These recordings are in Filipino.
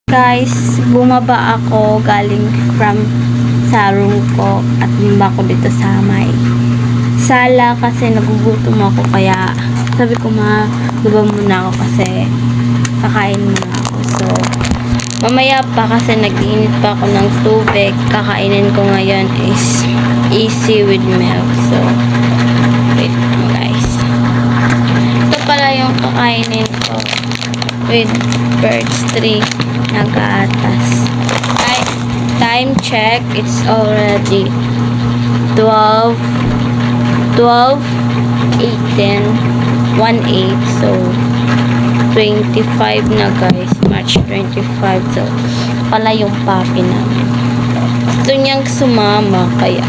Guys, bumaba ako galing from sa room ko at bumaba ko dito sa may sala kasi nagugutom ako, kaya sabi ko baba muna ako kasi kakain muna ako. So mamaya pa kasi nag-iinit pa ako ng tubig. Kakainin ko ngayon is easy with milk. So wait lang guys, ito pala yung kakainin ko with birds 3 na gatas. Time check, it's already 12 18 1/8, so 25 na guys, March 25. So pala yung papi namin, gusto niyang sumama, kaya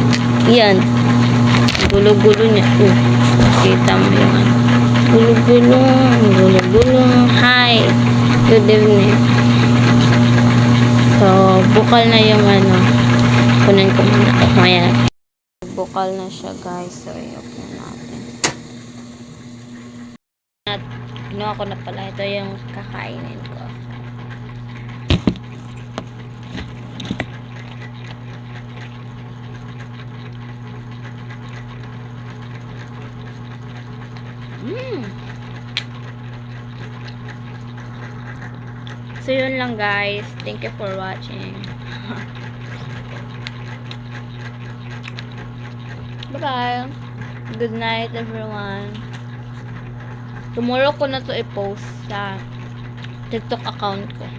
yan, gulo-gulo niya. Kita mo yung gulo-gulong. Hi, good evening. So bukal na yung kunin ko muna ito. Ayan, bukal na siya guys. So i-open natin. At ginawa ko na pala, ito yung kakainin ko. So yun lang guys, thank you for watching. Bye bye, good night everyone. Tomorrow ko na to i-post sa TikTok account ko.